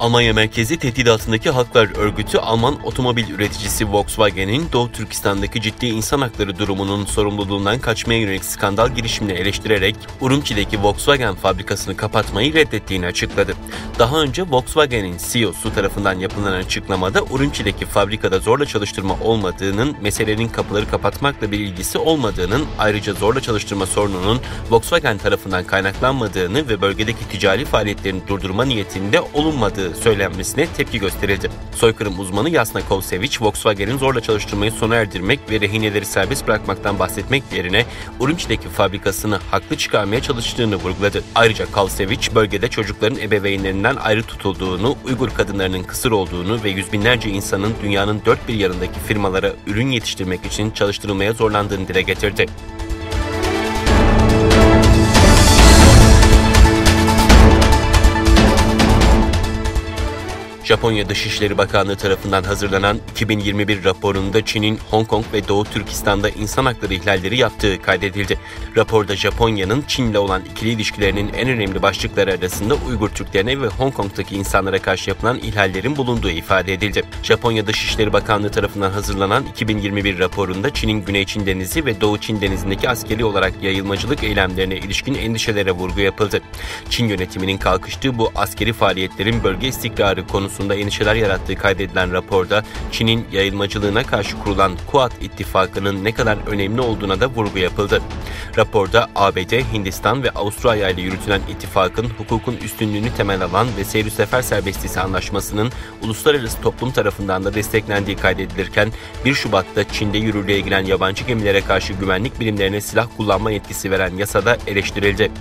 Almanya merkezli tehdit altındaki Halklar Örgütü, Alman otomobil üreticisi Volkswagen'in Doğu Türkistan'daki ciddi insan hakları durumunun sorumluluğundan kaçmaya yönelik skandal girişimini eleştirerek Urumçi'deki Volkswagen fabrikasını kapatmayı reddettiğini açıkladı. Daha önce Volkswagen'in CEO'su tarafından yapılan açıklamada Urumçi'deki fabrikada zorla çalıştırma olmadığının, meselenin kapıları kapatmakla bir ilgisi olmadığının, ayrıca zorla çalıştırma sorununun Volkswagen tarafından kaynaklanmadığını ve bölgedeki ticari faaliyetlerini durdurma niyetinde olunmadığı söylenmesine tepki gösterildi. Soykırım uzmanı Jasna Kowalkiewicz, Volkswagen'in zorla çalıştırmayı sona erdirmek ve rehineleri serbest bırakmaktan bahsetmek yerine Urumçi'deki fabrikasını haklı çıkarmaya çalıştığını vurguladı. Ayrıca Kowalkiewicz, bölgede çocukların ebeveynlerinden ayrı tutulduğunu, Uygur kadınlarının kısır olduğunu ve yüz binlerce insanın dünyanın dört bir yanındaki firmalara ürün yetiştirmek için çalıştırılmaya zorlandığını dile getirdi. Japonya Dışişleri Bakanlığı tarafından hazırlanan 2021 raporunda Çin'in Hong Kong ve Doğu Türkistan'da insan hakları ihlalleri yaptığı kaydedildi. Raporda Japonya'nın Çin'le olan ikili ilişkilerinin en önemli başlıkları arasında Uygur Türklerine ve Hong Kong'daki insanlara karşı yapılan ihlallerin bulunduğu ifade edildi. Japonya Dışişleri Bakanlığı tarafından hazırlanan 2021 raporunda Çin'in Güney Çin Denizi ve Doğu Çin Denizi'ndeki askeri olarak yayılmacılık eylemlerine ilişkin endişelere vurgu yapıldı. Çin yönetiminin kalkıştığı bu askeri faaliyetlerin bölge istikrarı konusunda endişeler yarattığı kaydedilen raporda Çin'in yayılmacılığına karşı kurulan Quad ittifakının ne kadar önemli olduğuna da vurgu yapıldı. Raporda ABD, Hindistan ve Avustralya ile yürütülen ittifakın hukukun üstünlüğünü temel alan ve seyir sefer serbestisi anlaşmasının uluslararası toplum tarafından da desteklendiği kaydedilirken 1 Şubat'ta Çin'de yürürlüğe giren yabancı gemilere karşı güvenlik birimlerine silah kullanma yetkisi veren yasada eleştirildi.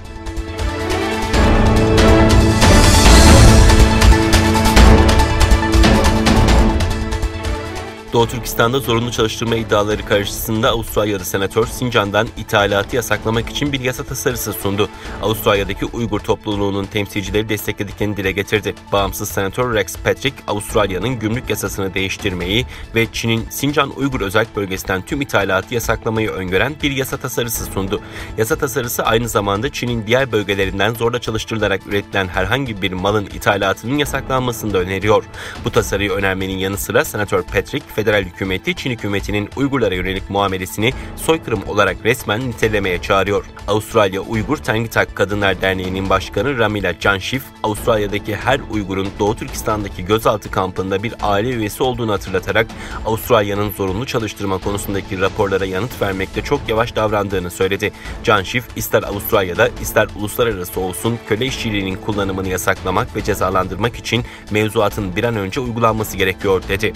Doğu Türkistan'da zorunlu çalıştırma iddiaları karşısında Avustralyalı senatör Sincan'dan ithalatı yasaklamak için bir yasa tasarısı sundu. Avustralya'daki Uygur topluluğunun temsilcileri desteklediklerini dile getirdi. Bağımsız senatör Rex Patrick, Avustralya'nın gümrük yasasını değiştirmeyi ve Çin'in Sincan Uygur Özerk Bölgesi'nden tüm ithalatı yasaklamayı öngören bir yasa tasarısı sundu. Yasa tasarısı aynı zamanda Çin'in diğer bölgelerinden zorla çalıştırılarak üretilen herhangi bir malın ithalatının yasaklanmasını da öneriyor. Bu tasarıyı önermenin yanı sıra senatör Patrick, federal hükümeti Çin hükümetinin Uygurlara yönelik muamelesini soykırım olarak resmen nitelemeye çağırıyor. Avustralya Uygur Tengtak Kadınlar Derneği'nin başkanı Ramila Janshif, Avustralya'daki her Uygur'un Doğu Türkistan'daki gözaltı kampında bir aile üyesi olduğunu hatırlatarak Avustralya'nın zorunlu çalıştırma konusundaki raporlara yanıt vermekte çok yavaş davrandığını söyledi. Janshif, ister Avustralya'da ister uluslararası olsun köle işçiliğinin kullanımını yasaklamak ve cezalandırmak için mevzuatın bir an önce uygulanması gerekiyor dedi.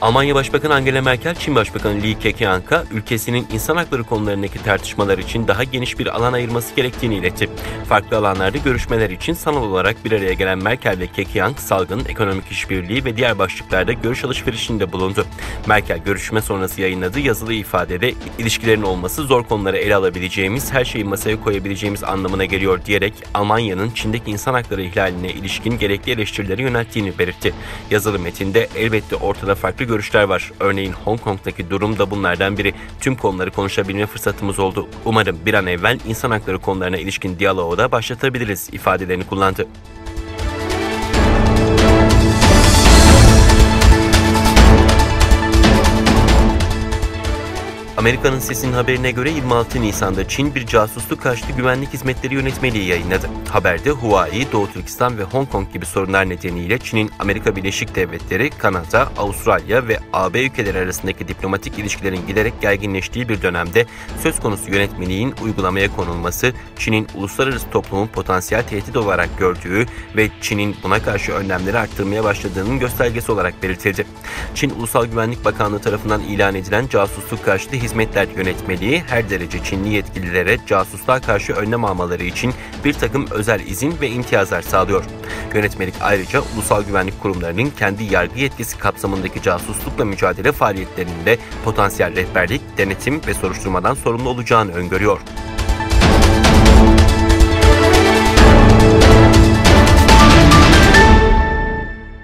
Almanya Başbakanı Angela Merkel, Çin Başbakanı Li Keqiang'a ülkesinin insan hakları konularındaki tartışmalar için daha geniş bir alan ayırması gerektiğini iletti. Farklı alanlarda görüşmeler için sanal olarak bir araya gelen Merkel ve Keqiang, salgın, ekonomik işbirliği ve diğer başlıklarda görüş alışverişinde bulundu. Merkel, görüşme sonrası yayınladığı yazılı ifadede ilişkilerin olması zor konuları ele alabileceğimiz, her şeyi masaya koyabileceğimiz anlamına geliyor diyerek Almanya'nın Çin'deki insan hakları ihlaline ilişkin gerekli eleştirileri yönelttiğini belirtti. Yazılı metinde elbette ortada farklı görüşler var. Örneğin Hong Kong'daki durum da bunlardan biri. Tüm konuları konuşabilme fırsatımız oldu. Umarım bir an evvel insan hakları konularına ilişkin diyaloğu da başlatabiliriz ifadelerini kullandı. Amerika'nın Sesi'nin haberine göre 26 Nisan'da Çin bir casusluk karşıtı güvenlik hizmetleri yönetmeliği yayınladı. Haberde Huawei, Doğu Türkistan ve Hong Kong gibi sorunlar nedeniyle Çin'in Amerika Birleşik Devletleri, Kanada, Avustralya ve AB ülkeleri arasındaki diplomatik ilişkilerin giderek gerginleştiği bir dönemde söz konusu yönetmeliğin uygulamaya konulması, Çin'in uluslararası toplumun potansiyel tehdit olarak gördüğü ve Çin'in buna karşı önlemleri arttırmaya başladığının göstergesi olarak belirtildi. Çin Ulusal Güvenlik Bakanlığı tarafından ilan edilen casusluk karşıtı hizmetler yönetmeliği her derece Çinli yetkililere casusluğa karşı önlem almaları için bir takım özel izin ve imtiyazlar sağlıyor. Yönetmelik ayrıca ulusal güvenlik kurumlarının kendi yargı yetkisi kapsamındaki casuslukla mücadele faaliyetlerinde potansiyel rehberlik, denetim ve soruşturmadan sorumlu olacağını öngörüyor.